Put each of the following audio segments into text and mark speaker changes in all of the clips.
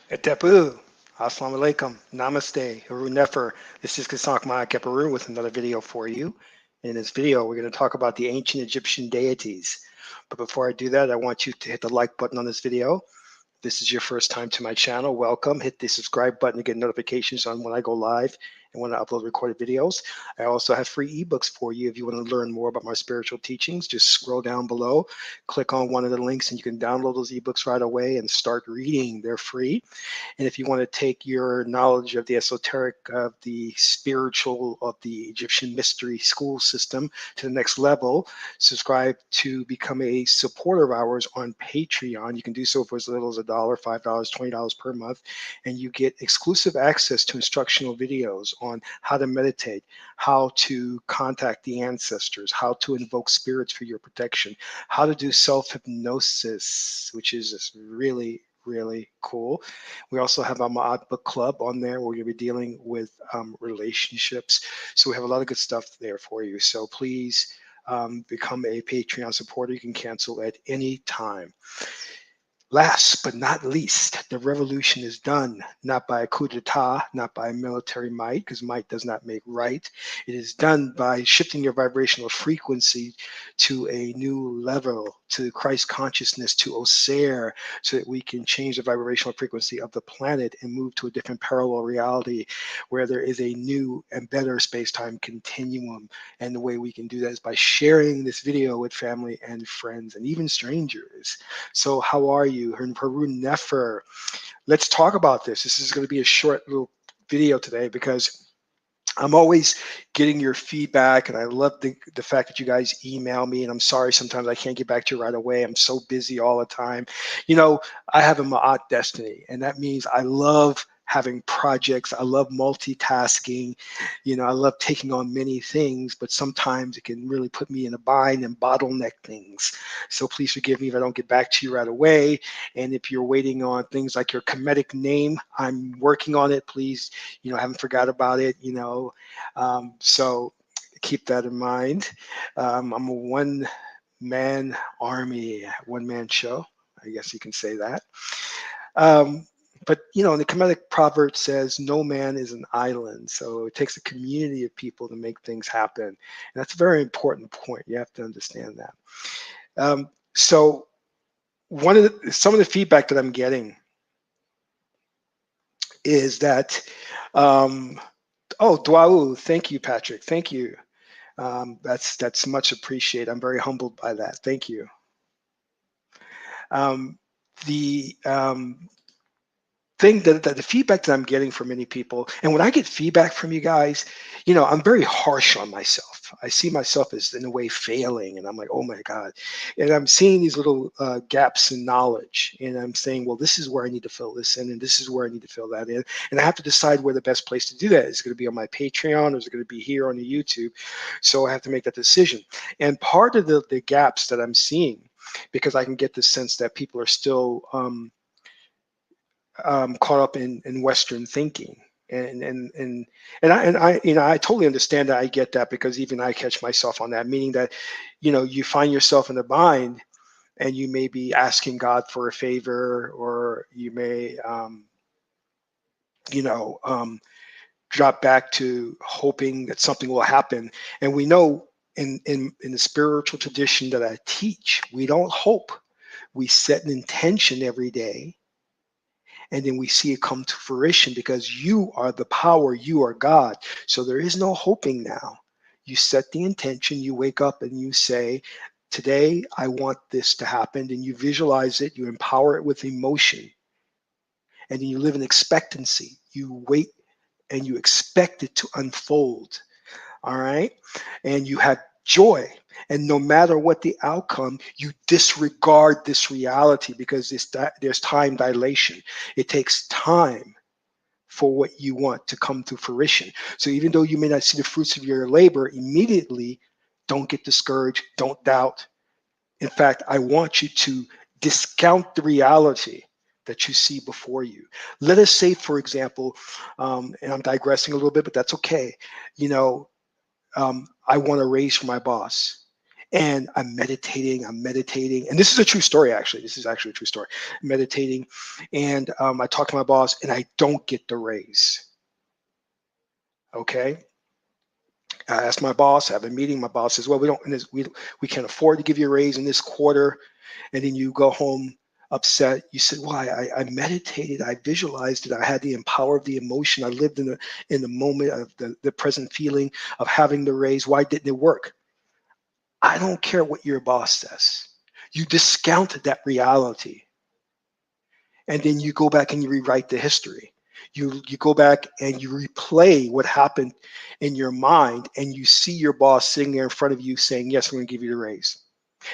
Speaker 1: Etapu, Assalamu alaikum, Namaste, Haru Nefer. This is Kasak Keperu with another video for you. In this video, we're going to talk about the ancient Egyptian deities. But before I do that, I want you to hit the like button on this video. If this is your first time to my channel, welcome. Hit the subscribe button to get notifications on when I go live and when I upload recorded videos. I also have free ebooks for you if you want to learn more about my spiritual teachings. Just scroll down below, click on one of the links, and you can download those ebooks right away and start reading. They're free. And if you want to take your knowledge of the esoteric, of the spiritual, of the Egyptian mystery school system to the next level, subscribe to become a supporter of ours on Patreon. You can do so for as little as $1, $5, $20 per month, and you get exclusive access to instructional videos on how to meditate, how to contact the ancestors, how to invoke spirits for your protection, how to do self-hypnosis, which is just really cool. We also have our Ma'at Book Club on there where we'll be dealing with relationships. So we have a lot of good stuff there for you. So please become a Patreon supporter. You can cancel at any time. Last but not least, the revolution is done not by a coup d'etat, not by military might, because might does not make right. It is done by shifting your vibrational frequency to a new level, to Christ consciousness, to Osir, so that we can change the vibrational frequency of the planet and move to a different parallel reality where there is a new and better space-time continuum. And the way we can do that is by sharing this video with family and friends and even strangers. So how are you? Haru Nefer. Let's talk about this. This is going to be a short little video today because I'm always getting your feedback, and I love the fact that you guys email me, and I'm sorry sometimes I can't get back to you right away. I'm so busy all the time. You know, I have a Ma'at destiny, and that means I love having projects. I love multitasking. You know, I love taking on many things, but sometimes it can really put me in a bind and bottleneck things. So please forgive me if I don't get back to you right away. And if you're waiting on things like your Kemetic name, I'm working on it. Please, you know, I haven't forgot about it, you know. So keep that in mind. I'm a one-man army, one-man show. I guess you can say that. But, you know, the Kemetic proverb says, no man is an island. So it takes a community of people to make things happen. And that's a very important point. You have to understand that. So some of the feedback that I'm getting is that, oh, Dwau, thank you, Patrick. Thank you. That's much appreciated. I'm very humbled by that. Thank you. The feedback that I'm getting from many people, and when I get feedback from you guys, you know, I'm very harsh on myself. I see myself as in a way failing, and I'm like, oh my God. And I'm seeing these little gaps in knowledge, and I'm saying, well, this is where I need to fill this in, and this is where I need to fill that in. And I have to decide where the best place to do that is. It going to be on my Patreon, or is it going to be here on the YouTube? So I have to make that decision. And part of the gaps that I'm seeing, because I can get the sense that people are still caught up in Western thinking, and I you know, I totally understand that. I get that, because even I catch myself on that, meaning that, you know, you find yourself in a bind, and you may be asking God for a favor, or you may you know, drop back to hoping that something will happen. And we know in the spiritual tradition that I teach, we don't hope. We set an intention every day, and then we see it come to fruition, because you are the power, you are God. So there is no hoping now. You set the intention, you wake up and you say, today I want this to happen, and you visualize it, you empower it with emotion, and then you live in expectancy. You wait and you expect it to unfold. All right. And you have joy. And no matter what the outcome, you disregard this reality, because there's time dilation. It takes time for what you want to come to fruition. So even though you may not see the fruits of your labor immediately, don't get discouraged. Don't doubt. In fact, I want you to discount the reality that you see before you. Let us say, for example, and I'm digressing a little bit, but that's okay. You know, I want a raise from my boss. And I'm meditating. And this is a true story, actually. This is actually a true story. Meditating. And I talk to my boss and I don't get the raise. Okay. I asked my boss, I have a meeting. My boss says, well, we can't afford to give you a raise in this quarter. And then you go home upset. You said, well, I meditated, I visualized it, I had the power of the emotion, I lived in the moment of the present feeling of having the raise. Why didn't it work? I don't care what your boss says. You discount that reality. And then you go back and you rewrite the history. You go back and you replay what happened in your mind, and you see your boss sitting there in front of you saying, yes, I'm going to give you the raise.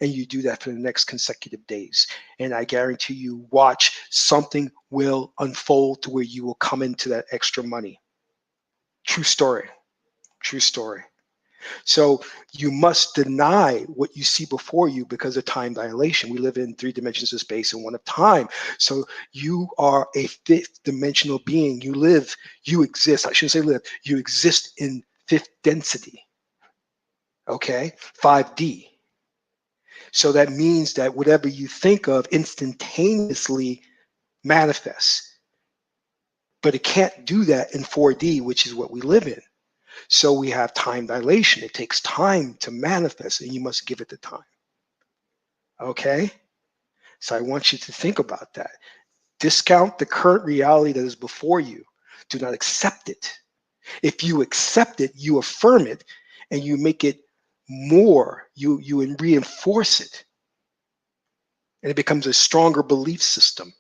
Speaker 1: And you do that for the next consecutive days. And I guarantee you, watch, something will unfold to where you will come into that extra money. True story. True story. So you must deny what you see before you because of time dilation. We live in 3 dimensions of space and 1 of time. So you are a 5th dimensional being. You exist. I shouldn't say live. You exist in 5th density. Okay? 5D. So that means that whatever you think of instantaneously manifests. But it can't do that in 4D, which is what we live in. So we have time dilation. It takes time to manifest, and you must give it the time. Okay? So I want you to think about that. Discount the current reality that is before you. Do not accept it. If you accept it, you affirm it, and you make it more. You reinforce it. And it becomes a stronger belief system.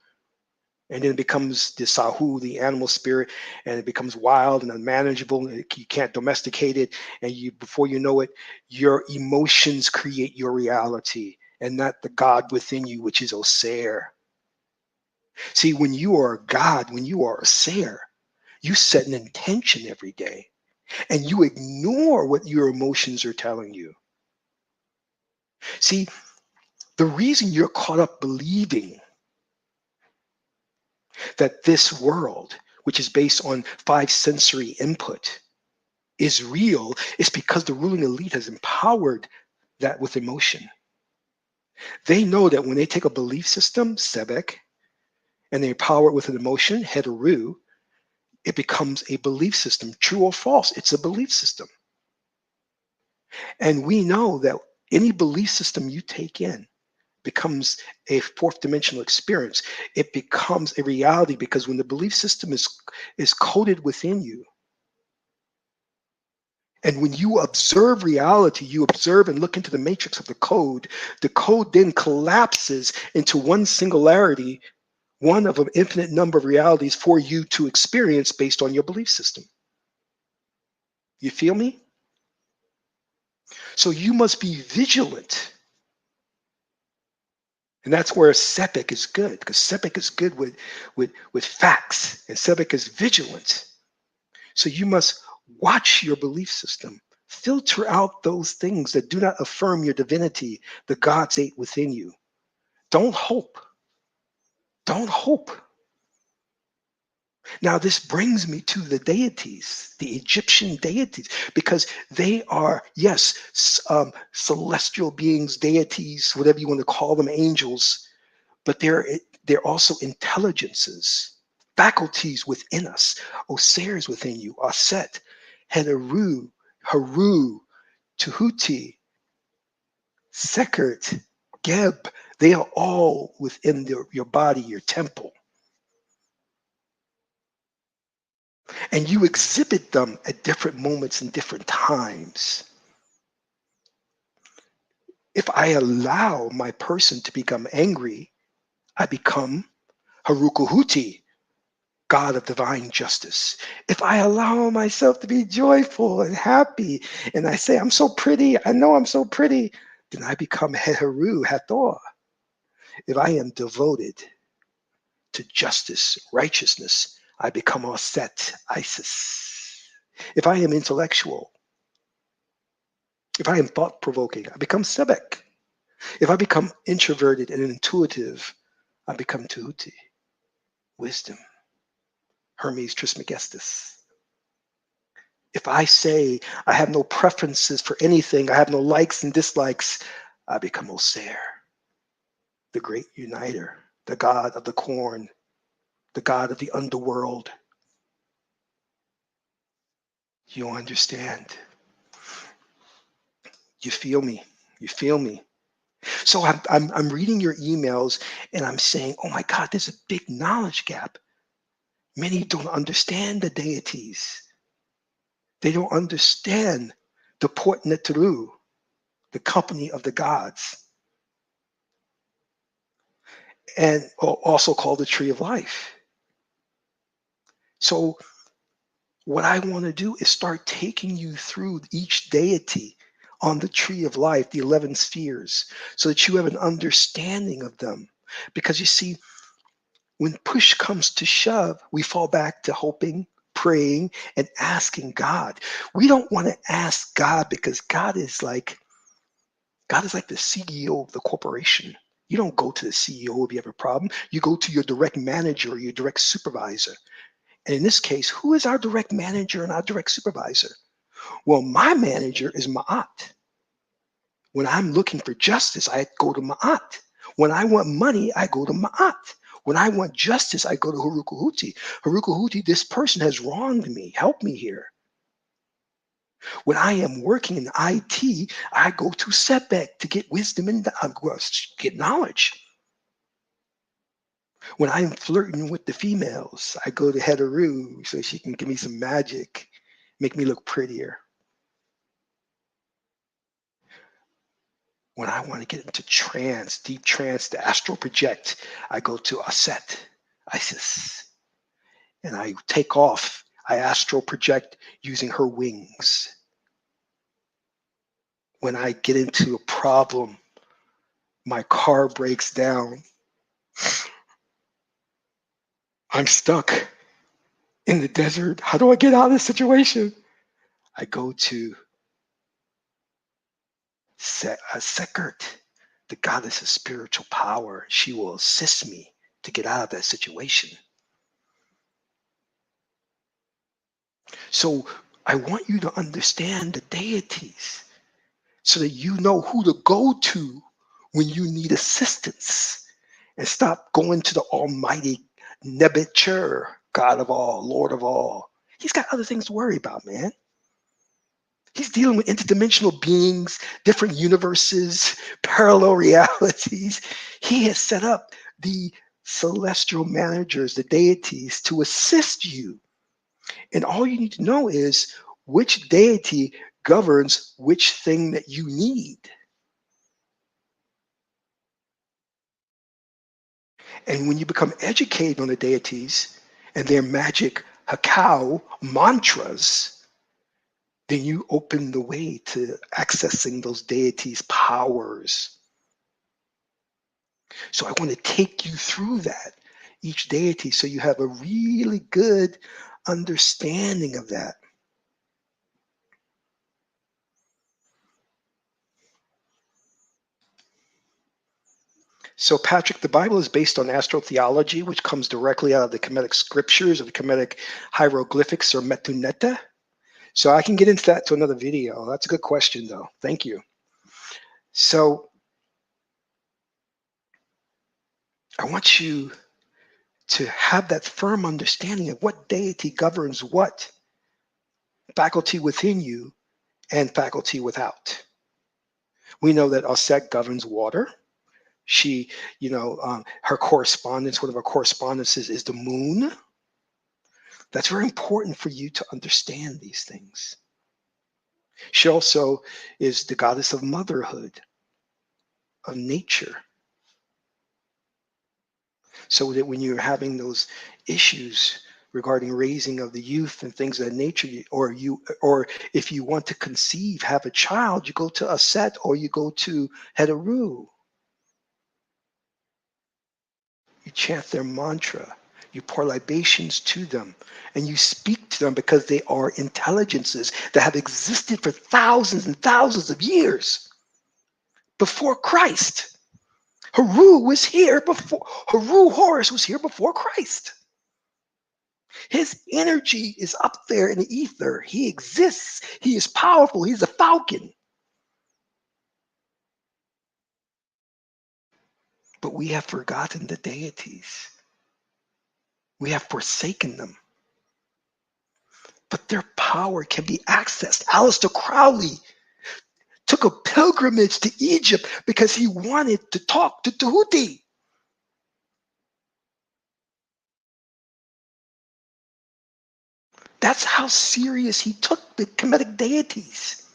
Speaker 1: And then it becomes the sahu, the animal spirit, and it becomes wild and unmanageable. You can't domesticate it. And before you know it, your emotions create your reality, and not the God within you, which is Osir. See, when you are a God, when you are a Osir, you set an intention every day, and you ignore what your emotions are telling you. See, the reason you're caught up believing that this world, which is based on 5 sensory input, is real is because the ruling elite has empowered that with emotion. They know that when they take a belief system, Sebek, and they empower it with an emotion, Heteru, it becomes a belief system. True or false, it's a belief system. And we know that any belief system you take in becomes a 4th dimensional experience. It becomes a reality because when the belief system is coded within you, and when you observe reality, you observe and look into the matrix of the code then collapses into one singularity, one of an infinite number of realities for you to experience based on your belief system. You feel me? So you must be vigilant. And that's where Sepik is good, because Sepik is good with facts, and Sepik is vigilant. So you must watch your belief system. Filter out those things that do not affirm your divinity, the God state within you. Don't hope. Don't hope. Now, this brings me to the deities, the Egyptian deities, because they are, yes, celestial beings, deities, whatever you want to call them, angels, but they're also intelligences, faculties within us. Osiris within you, Aset, Heteru, Haru, Tahuti, Sekert, Geb. They are all within your body, your temple. And you exhibit them at different moments and different times. If I allow my person to become angry, I become Harukuhuti, God of divine justice. If I allow myself to be joyful and happy, and I say, I'm so pretty, I know I'm so pretty, then I become Heru, Hathor. If I am devoted to justice, righteousness, I become Aset, Isis. If I am intellectual, if I am thought-provoking, I become Sebek. If I become introverted and intuitive, I become Tahuti. wisdom, Hermes Trismegistus. If I say I have no preferences for anything, I have no likes and dislikes, I become Oser, the great uniter, the god of the corn, the god of the underworld. You understand. You feel me. You feel me. So I'm reading your emails and I'm saying, oh my God, there's a big knowledge gap. Many don't understand the deities. They don't understand the Port Netru, the company of the gods, and also called the tree of life. So what I want to do is start taking you through each deity on the tree of life, the 11 spheres, so that you have an understanding of them. Because you see, when push comes to shove, we fall back to hoping, praying, and asking God. We don't want to ask God because God is like the CEO of the corporation. You don't go to the CEO if you have a problem. You go to your direct manager or your direct supervisor. And in this case, who is our direct manager and our direct supervisor? Well, my manager is Ma'at. When I'm looking for justice, I go to Ma'at. When I want money, I go to Ma'at. When I want justice, I go to Harukuhuti. Harukuhuti, this person has wronged me. Help me here. When I am working in IT, I go to Sebek to get wisdom and get knowledge. When I'm flirting with the females, I go to Heteru so she can give me some magic, make me look prettier. When I want to get into trance, deep trance, to astral project, I go to Aset, Isis, and I take off. I astral project using her wings. When I get into a problem, my car breaks down, I'm stuck in the desert. How do I get out of this situation? I go to Sekert, the goddess of spiritual power. She will assist me to get out of that situation. So I want you to understand the deities so that you know who to go to when you need assistance, and stop going to the almighty Nebuchadnezzar, God of all, Lord of all. He's got other things to worry about, man. He's dealing with interdimensional beings, different universes, parallel realities. He has set up the celestial managers, the deities, to assist you. And all you need to know is which deity governs which thing that you need. And when you become educated on the deities and their magic Hakao mantras, then you open the way to accessing those deities' powers. So I want to take you through that, each deity, so you have a really good understanding of that. So, Patrick, the Bible is based on astrotheology, which comes directly out of the Kemetic scriptures or the Kemetic hieroglyphics or Metuneta. So I can get into that to another video. That's a good question, though. Thank you. So I want you to have that firm understanding of what deity governs what faculty within you and faculty without. We know that Aset governs water. She, her correspondence, one of her correspondences is the moon. That's very important for you to understand these things. She also is the goddess of motherhood, of nature. So that when you're having those issues regarding raising of the youth and things of that nature, or if you want to conceive, have a child, you go to Aset or you go to Heteru. You chant their mantra, you pour libations to them, and you speak to them because they are intelligences that have existed for thousands and thousands of years before Christ. Haru was here before, Haru Horus was here before Christ. His energy is up there in the ether. He exists. He is powerful. He's a falcon. But we have forgotten the deities. We have forsaken them. But their power can be accessed. Aleister Crowley took a pilgrimage to Egypt because he wanted to talk to Tahuti. That's how serious he took the Kemetic deities.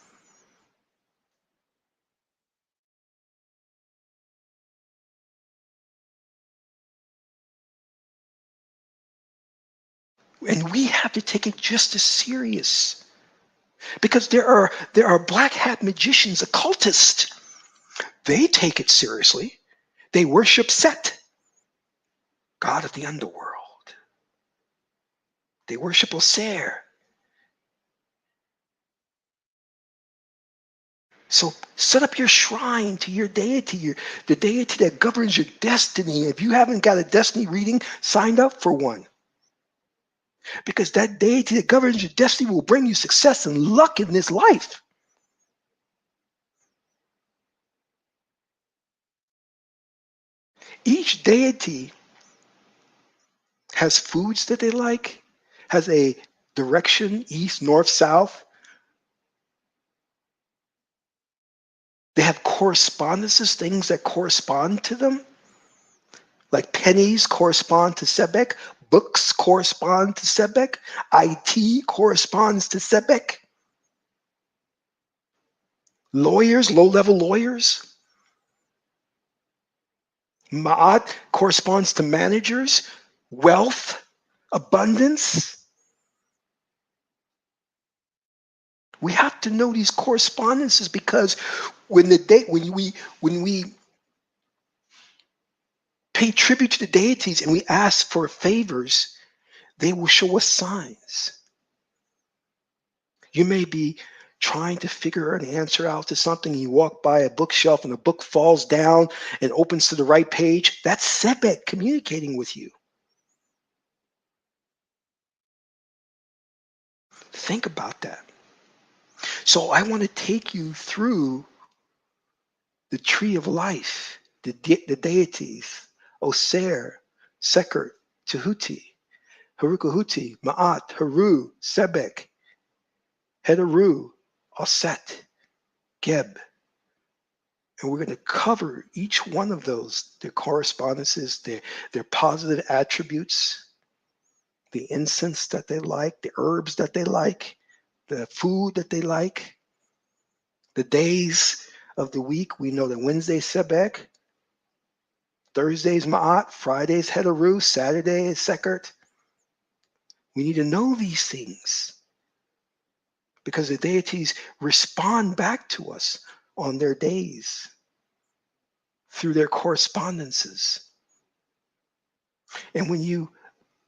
Speaker 1: And we have to take it just as serious. Because there are black hat magicians, occultists. They take it seriously. They worship Set, god of the underworld. They worship Osir. So set up your shrine to your deity, the deity that governs your destiny. If you haven't got a destiny reading, sign up for one. Because that deity that governs your destiny will bring you success and luck in this life. Each deity has foods that they like, has a direction, east, north, south. They have correspondences, things that correspond to them. Like pennies correspond to Sebek, books correspond to Sebek, IT corresponds to Sebek. Lawyers, low-level lawyers. Ma'at corresponds to managers, wealth, abundance. We have to know these correspondences because when we pay tribute to the deities and we ask for favors, they will show us signs. You may be trying to figure an answer out to something. You walk by a bookshelf and a book falls down and opens to the right page. That's Sebek communicating with you. Think about that. So I want to take you through the tree of life, the deities, Osir, Sekert, Tahuti, Harukahuti, Ma'at, Haru, Sebek, Hedaru, Aset, Geb. And we're going to cover each one of those, their correspondences, their positive attributes, the incense that they like, the herbs that they like, the food that they like, the days of the week. We know that Wednesday's Sebek, Thursday's Ma'at, Friday's Hedaru, Saturday is Sekert. We need to know these things because the deities respond back to us on their days through their correspondences. And when you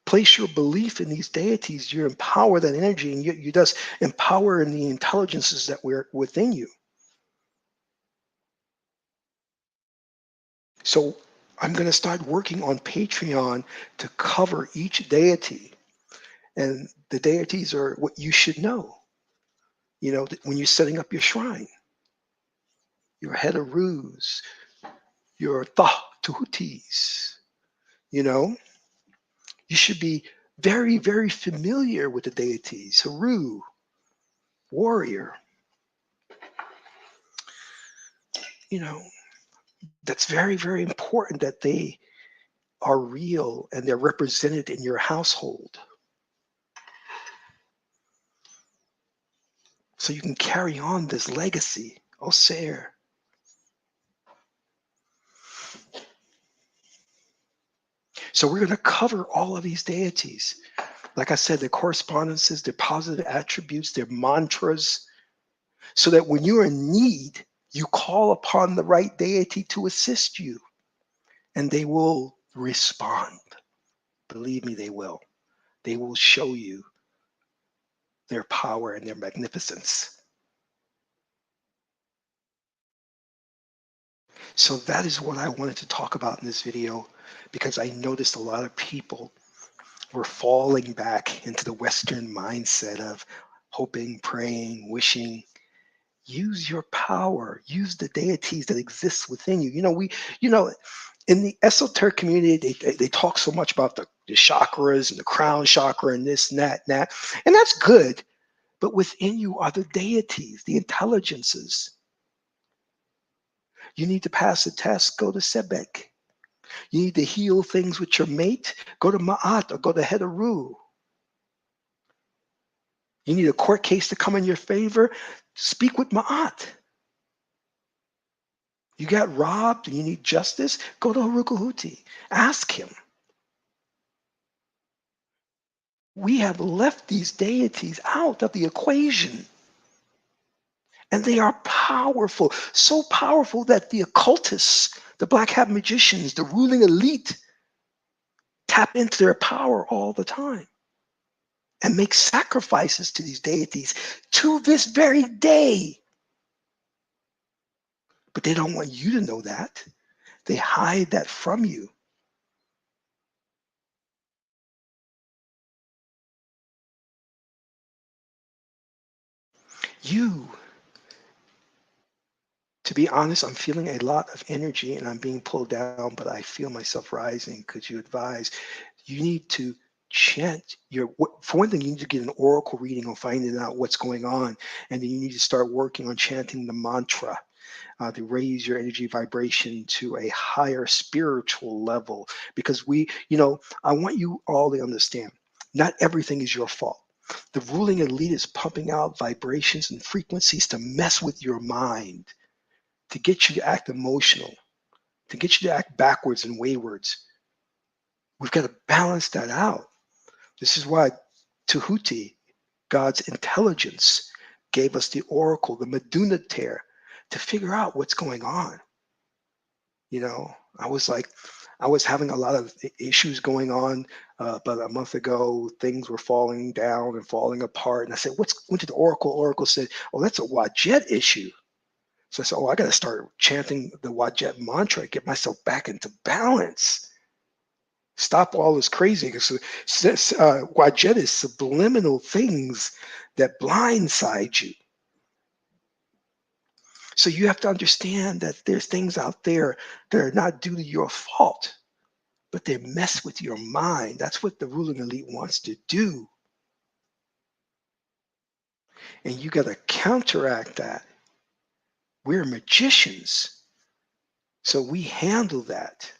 Speaker 1: place your belief in these deities, you empower that energy and you thus empower in the intelligences that were within you. So I'm going to start working on Patreon to cover each deity. And the deities are what you should know, when you're setting up your shrine. Your Hedarus, your Tahutis, you should be very, very familiar with the deities. Haru, warrior. That's very, very important that they are real and they're represented in your household. So you can carry on this legacy. Osir. So we're going to cover all of these deities. Like I said, their correspondences, their positive attributes, their mantras, so that when you're in need, you call upon the right deity to assist you, and they will respond. Believe me, they will. They will show you their power and their magnificence. So that is what I wanted to talk about in this video, because I noticed a lot of people We're falling back into the Western mindset of hoping, praying, wishing. Use your power. Use the deities that exist within you. You know, in the esoteric community, they talk so much about the chakras and the crown chakra and this and that, and that's good. But within you are the deities, the intelligences. You need to pass a test, go to Sebek. You need to heal things with your mate, go to Ma'at or go to Hedaru. You need a court case to come in your favor, speak with Ma'at. You got robbed and you need justice, go to Harukahuti. Ask him. We have left these deities out of the equation. And they are powerful, so powerful that the occultists, the black hat magicians, the ruling elite tap into their power all the time and make sacrifices to these deities to this very day. But they don't want you to know that. They hide that from you. You, to be honest, I'm feeling a lot of energy and I'm being pulled down, but I feel myself rising. Could you advise? You need to chant for one thing, you need to get an oracle reading on finding out what's going on. And then you need to start working on chanting the mantra to raise your energy vibration to a higher spiritual level. Because I want you all to understand, not everything is your fault. The ruling elite is pumping out vibrations and frequencies to mess with your mind, to get you to act emotional, to get you to act backwards and waywards. We've got to balance that out. This is why Tahuti, God's intelligence, gave us the oracle, the Meduna tear, to figure out what's going on. I was having a lot of issues going on about a month ago. Things were falling down and falling apart. And I said, went to the oracle. Oracle said, oh, that's a Wajet issue. So I said, oh, I got to start chanting the Wajet mantra, get myself back into balance. Stop all this crazy. Because Wajet is subliminal things that blindside you. So you have to understand that there's things out there that are not due to your fault, but they mess with your mind. That's what the ruling elite wants to do. And you got to counteract that. We're magicians, so we handle that.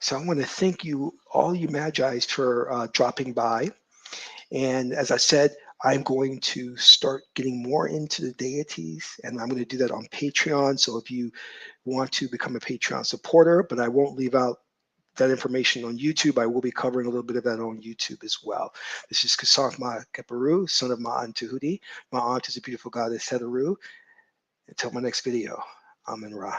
Speaker 1: So I want to thank you, all you Magi's, for dropping by. And as I said, I'm going to start getting more into the deities, and I'm going to do that on Patreon. So if you want to become a Patreon supporter, but I won't leave out that information on YouTube. I will be covering a little bit of that on YouTube as well. This is Kasank Ma Keperu, son of Ma and Tahuti. My aunt is a beautiful goddess, Hedaru. Until my next video, Amen Ra.